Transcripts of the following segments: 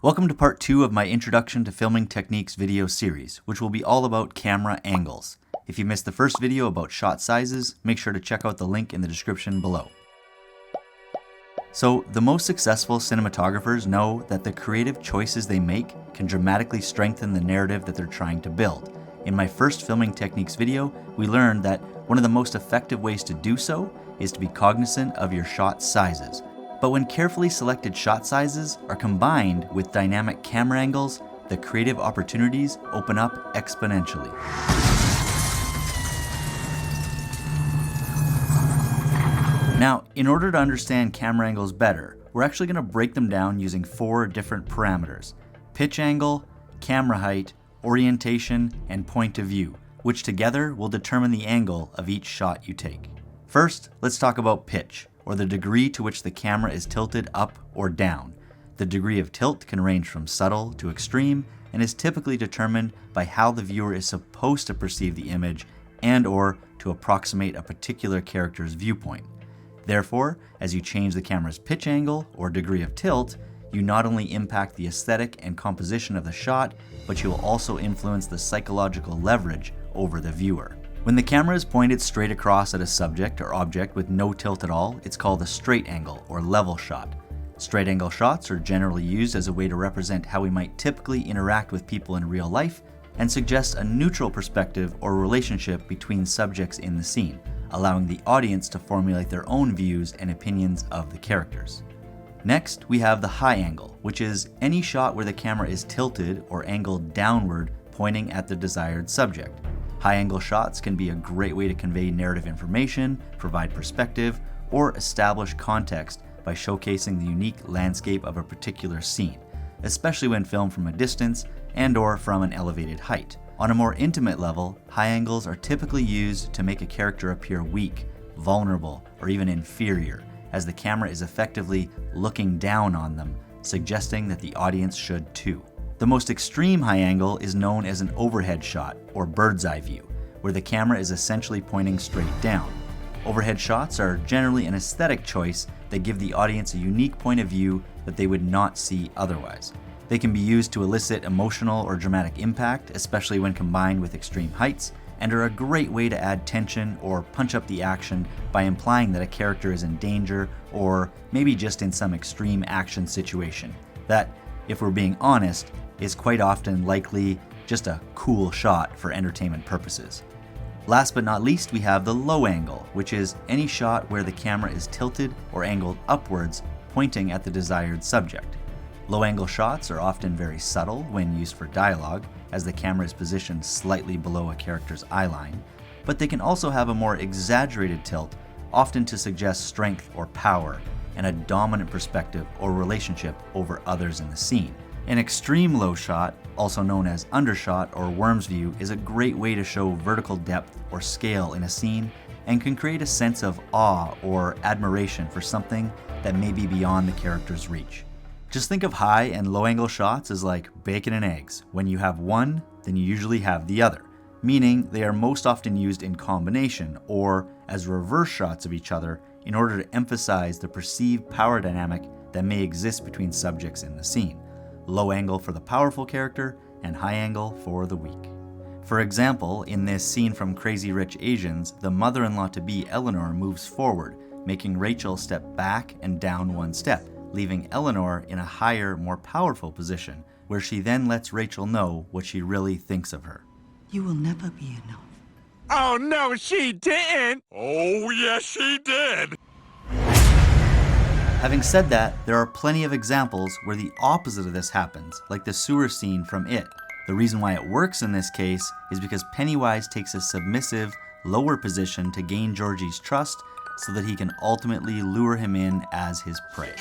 Welcome to part 2 of my Introduction to Filming Techniques video series, which will be all about camera angles. If you missed the first video about shot sizes, make sure to check out the link in the description below. So, the most successful cinematographers know that the creative choices they make can dramatically strengthen the narrative that they're trying to build. In my first Filming Techniques video, we learned that one of the most effective ways to do so is to be cognizant of your shot sizes. But when carefully selected shot sizes are combined with dynamic camera angles, the creative opportunities open up exponentially. Now, in order to understand camera angles better, we're actually going to break them down using 4 different parameters: pitch angle, camera height, orientation, and point of view, which together will determine the angle of each shot you take. First, let's talk about pitch, or the degree to which the camera is tilted up or down. The degree of tilt can range from subtle to extreme and is typically determined by how the viewer is supposed to perceive the image and/or to approximate a particular character's viewpoint. Therefore, as you change the camera's pitch angle or degree of tilt, you not only impact the aesthetic and composition of the shot, but you will also influence the psychological leverage over the viewer. When the camera is pointed straight across at a subject or object with no tilt at all, it's called a straight angle or level shot. Straight angle shots are generally used as a way to represent how we might typically interact with people in real life and suggest a neutral perspective or relationship between subjects in the scene, allowing the audience to formulate their own views and opinions of the characters. Next, we have the high angle, which is any shot where the camera is tilted or angled downward, pointing at the desired subject. High angle shots can be a great way to convey narrative information, provide perspective, or establish context by showcasing the unique landscape of a particular scene, especially when filmed from a distance and/or from an elevated height. On a more intimate level, high angles are typically used to make a character appear weak, vulnerable, or even inferior, as the camera is effectively looking down on them, suggesting that the audience should too. The most extreme high angle is known as an overhead shot, or bird's eye view, where the camera is essentially pointing straight down. Overhead shots are generally an aesthetic choice that give the audience a unique point of view that they would not see otherwise. They can be used to elicit emotional or dramatic impact, especially when combined with extreme heights, and are a great way to add tension or punch up the action by implying that a character is in danger or maybe just in some extreme action situation that, if we're being honest, is quite often likely just a cool shot for entertainment purposes. Last but not least, we have the low angle, which is any shot where the camera is tilted or angled upwards, pointing at the desired subject. Low angle shots are often very subtle when used for dialogue, as the camera is positioned slightly below a character's eye line, but they can also have a more exaggerated tilt, often to suggest strength or power, and a dominant perspective or relationship over others in the scene. An extreme low shot, also known as undershot or worm's view, is a great way to show vertical depth or scale in a scene and can create a sense of awe or admiration for something that may be beyond the character's reach. Just think of high and low angle shots as like bacon and eggs. When you have one, then you usually have the other, meaning they are most often used in combination or as reverse shots of each other in order to emphasize the perceived power dynamic that may exist between subjects in the scene. Low angle for the powerful character and high angle for the weak. For example, in this scene from Crazy Rich Asians, the mother-in-law-to-be Eleanor moves forward, making Rachel step back and down one step, leaving Eleanor in a higher, more powerful position, where she then lets Rachel know what she really thinks of her. You will never be enough. Oh, no, she didn't! Oh, yes, she did! Having said that, there are plenty of examples where the opposite of this happens, like the sewer scene from It. The reason why it works in this case is because Pennywise takes a submissive, lower position to gain Georgie's trust so that he can ultimately lure him in as his prey.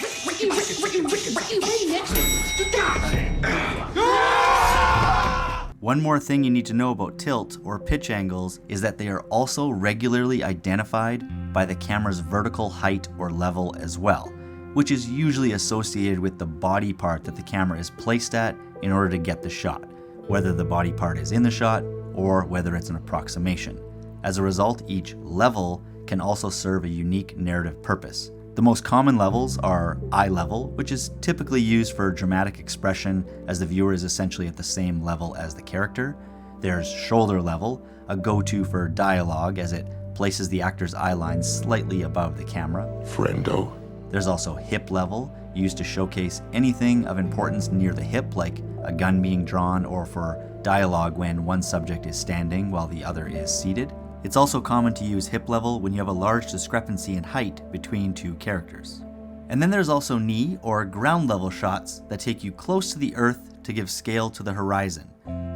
One more thing you need to know about tilt or pitch angles is that they are also regularly identified by the camera's vertical height or level as well, which is usually associated with the body part that the camera is placed at in order to get the shot, whether the body part is in the shot or whether it's an approximation. As a result, each level can also serve a unique narrative purpose. The most common levels are eye level, which is typically used for dramatic expression as the viewer is essentially at the same level as the character. There's shoulder level, a go-to for dialogue as it places the actor's eye line slightly above the camera. Friendo. There's also hip level, used to showcase anything of importance near the hip, like a gun being drawn or for dialogue when one subject is standing while the other is seated. It's also common to use hip level when you have a large discrepancy in height between two characters. And then there's also knee or ground level shots that take you close to the earth to give scale to the horizon.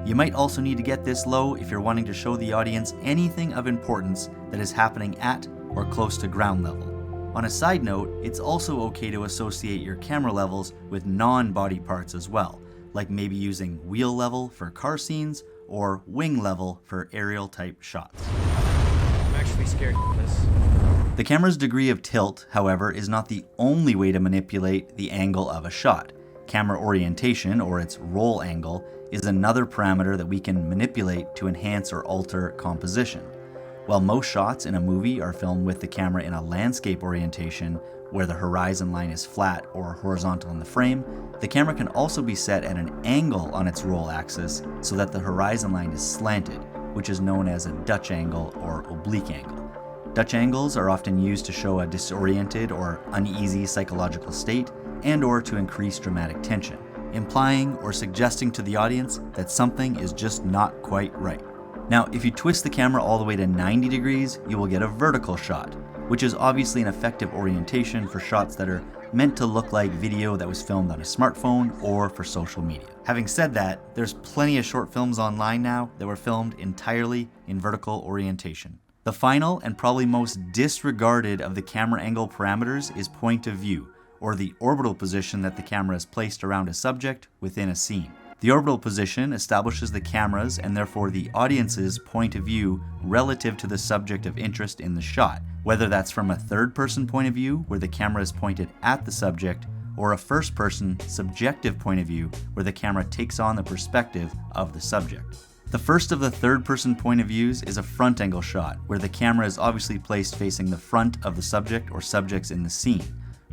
You might also need to get this low if you're wanting to show the audience anything of importance that is happening at or close to ground level. On a side note, it's also okay to associate your camera levels with non-body parts as well, like maybe using wheel level for car scenes or wing level for aerial type shots. I'm actually scared of this. The camera's degree of tilt, however, is not the only way to manipulate the angle of a shot. Camera orientation, or its roll angle, is another parameter that we can manipulate to enhance or alter composition. While most shots in a movie are filmed with the camera in a landscape orientation, where the horizon line is flat or horizontal in the frame, the camera can also be set at an angle on its roll axis so that the horizon line is slanted, which is known as a Dutch angle or oblique angle. Dutch angles are often used to show a disoriented or uneasy psychological state and or to increase dramatic tension, implying or suggesting to the audience that something is just not quite right. Now, if you twist the camera all the way to 90 degrees, you will get a vertical shot, which is obviously an effective orientation for shots that are meant to look like video that was filmed on a smartphone or for social media. Having said that, there's plenty of short films online now that were filmed entirely in vertical orientation. The final and probably most disregarded of the camera angle parameters is point of view, or the orbital position that the camera is placed around a subject within a scene. The orbital position establishes the camera's and therefore the audience's point of view relative to the subject of interest in the shot, whether that's from a third-person point of view where the camera is pointed at the subject, or a first-person subjective point of view where the camera takes on the perspective of the subject. The first of the third-person point of views is a front angle shot, where the camera is obviously placed facing the front of the subject or subjects in the scene.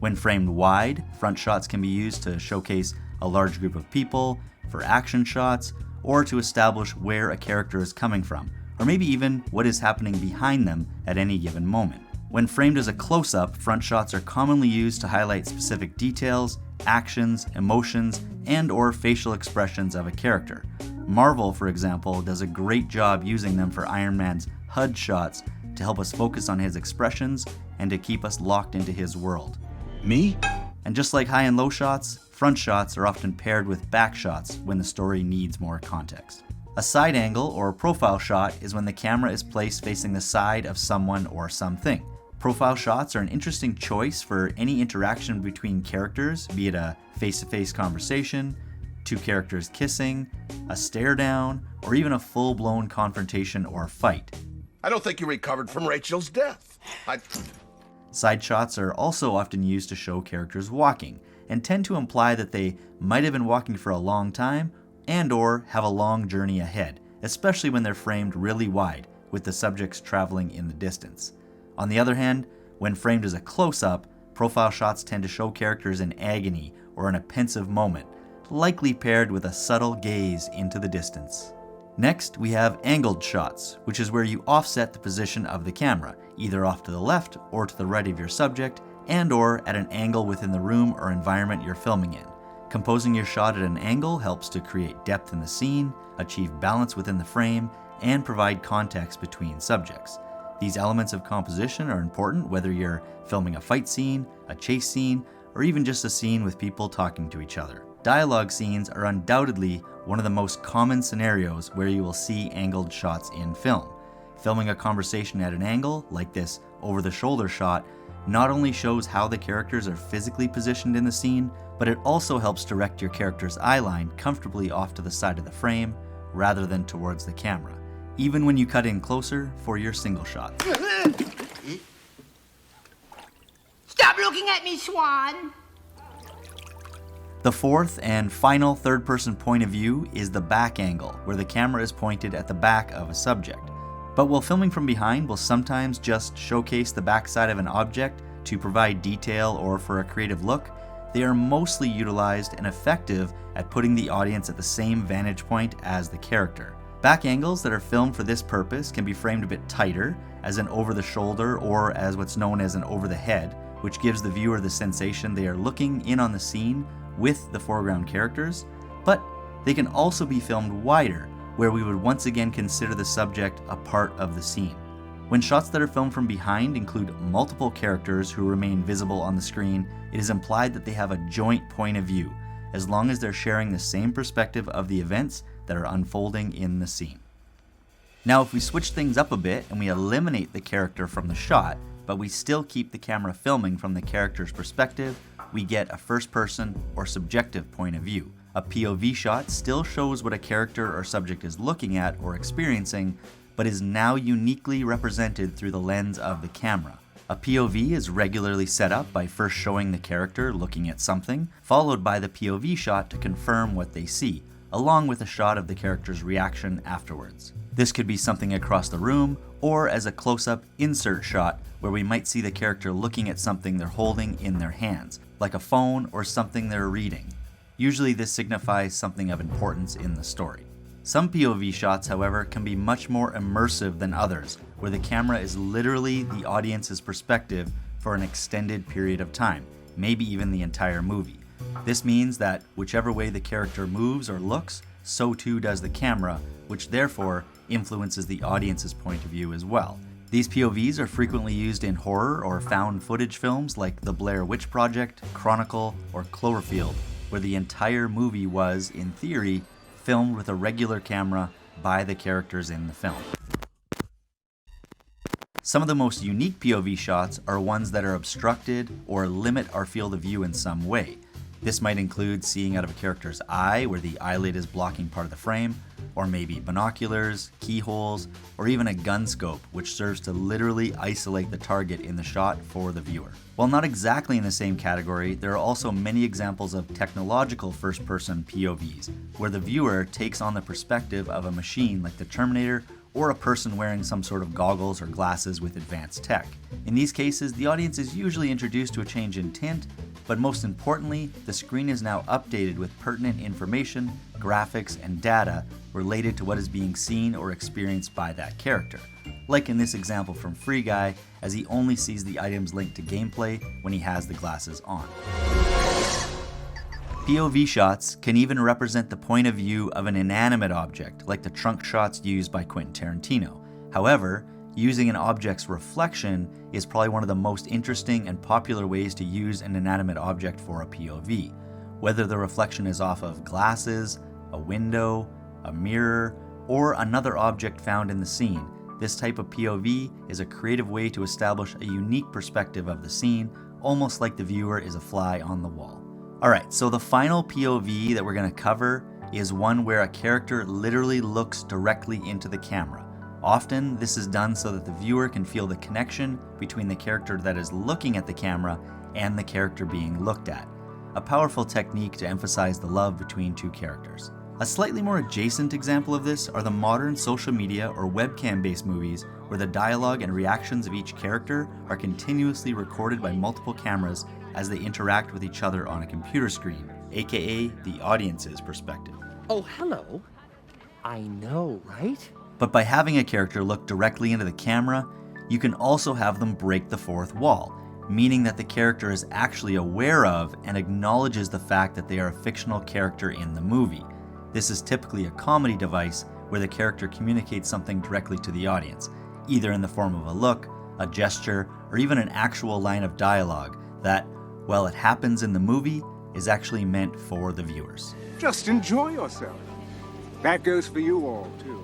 When framed wide, front shots can be used to showcase a large group of people, for action shots, or to establish where a character is coming from, or maybe even what is happening behind them at any given moment. When framed as a close-up, front shots are commonly used to highlight specific details, actions, emotions, and or facial expressions of a character. Marvel, for example, does a great job using them for Iron Man's HUD shots to help us focus on his expressions and to keep us locked into his world. Me? And just like high and low shots, front shots are often paired with back shots when the story needs more context. A side angle or profile shot is when the camera is placed facing the side of someone or something. Profile shots are an interesting choice for any interaction between characters, be it a face-to-face conversation, two characters kissing, a stare down, or even a full-blown confrontation or fight. I don't think you recovered from Rachel's death. Side shots are also often used to show characters walking, and tend to imply that they might have been walking for a long time and or have a long journey ahead, especially when they're framed really wide, with the subjects traveling in the distance. On the other hand, when framed as a close-up, profile shots tend to show characters in agony or in a pensive moment, likely paired with a subtle gaze into the distance. Next, we have angled shots, which is where you offset the position of the camera, either off to the left or to the right of your subject, and or at an angle within the room or environment you're filming in. Composing your shot at an angle helps to create depth in the scene, achieve balance within the frame, and provide context between subjects. These elements of composition are important whether you're filming a fight scene, a chase scene, or even just a scene with people talking to each other. Dialogue scenes are undoubtedly one of the most common scenarios where you will see angled shots in film. Filming a conversation at an angle, like this over-the-shoulder shot, not only shows how the characters are physically positioned in the scene, but it also helps direct your character's eye line comfortably off to the side of the frame rather than towards the camera, even when you cut in closer for your single shot. Stop looking at me, Swan! The fourth and final third-person point of view is the back angle, where the camera is pointed at the back of a subject. But while filming from behind will sometimes just showcase the backside of an object to provide detail or for a creative look, they are mostly utilized and effective at putting the audience at the same vantage point as the character. Back angles that are filmed for this purpose can be framed a bit tighter, as an over the shoulder or as what's known as an over the head, which gives the viewer the sensation they are looking in on the scene with the foreground characters, but they can also be filmed wider, where we would once again consider the subject a part of the scene. When shots that are filmed from behind include multiple characters who remain visible on the screen, it is implied that they have a joint point of view, as long as they're sharing the same perspective of the events that are unfolding in the scene. Now, if we switch things up a bit and we eliminate the character from the shot, but we still keep the camera filming from the character's perspective, we get a first-person or subjective point of view. A POV shot still shows what a character or subject is looking at or experiencing, but is now uniquely represented through the lens of the camera. A POV is regularly set up by first showing the character looking at something, followed by the POV shot to confirm what they see, along with a shot of the character's reaction afterwards. This could be something across the room, or as a close-up insert shot where we might see the character looking at something they're holding in their hands, like a phone or something they're reading. Usually this signifies something of importance in the story. Some POV shots, however, can be much more immersive than others, where the camera is literally the audience's perspective for an extended period of time, maybe even the entire movie. This means that whichever way the character moves or looks, so too does the camera, which therefore influences the audience's point of view as well. These POVs are frequently used in horror or found footage films like The Blair Witch Project, Chronicle, or Cloverfield, where the entire movie was, in theory, filmed with a regular camera by the characters in the film. Some of the most unique POV shots are ones that are obstructed or limit our field of view in some way. This might include seeing out of a character's eye where the eyelid is blocking part of the frame, or maybe binoculars, keyholes, or even a gun scope, which serves to literally isolate the target in the shot for the viewer. While not exactly in the same category, there are also many examples of technological first-person POVs, where the viewer takes on the perspective of a machine like the Terminator, or a person wearing some sort of goggles or glasses with advanced tech. In these cases, the audience is usually introduced to a change in tint, but most importantly, the screen is now updated with pertinent information, graphics, and data related to what is being seen or experienced by that character. Like in this example from Free Guy, as he only sees the items linked to gameplay when he has the glasses on. POV shots can even represent the point of view of an inanimate object, like the trunk shots used by Quentin Tarantino. However, using an object's reflection is probably one of the most interesting and popular ways to use an inanimate object for a POV. Whether the reflection is off of glasses, a window, a mirror, or another object found in the scene, this type of POV is a creative way to establish a unique perspective of the scene, almost like the viewer is a fly on the wall. Alright, so the final POV that we're going to cover is one where a character literally looks directly into the camera. Often, this is done so that the viewer can feel the connection between the character that is looking at the camera and the character being looked at. A powerful technique to emphasize the love between two characters. A slightly more adjacent example of this are the modern social media or webcam-based movies where the dialogue and reactions of each character are continuously recorded by multiple cameras as they interact with each other on a computer screen, aka the audience's perspective. Oh, hello. I know, right? But by having a character look directly into the camera, you can also have them break the fourth wall, meaning that the character is actually aware of and acknowledges the fact that they are a fictional character in the movie. This is typically a comedy device where the character communicates something directly to the audience, either in the form of a look, a gesture, or even an actual line of dialogue that, while it happens in the movie, is actually meant for the viewers. Just enjoy yourself. That goes for you all, too.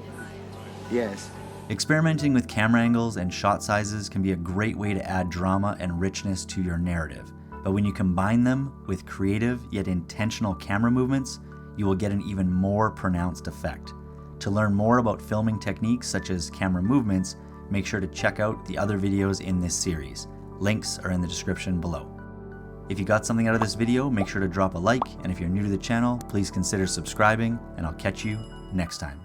Yes. Experimenting with camera angles and shot sizes can be a great way to add drama and richness to your narrative, but when you combine them with creative yet intentional camera movements, you will get an even more pronounced effect. To learn more about filming techniques such as camera movements, make sure to check out the other videos in this series. Links are in the description below. If you got something out of this video, make sure to drop a like, and if you're new to the channel, please consider subscribing, and I'll catch you next time.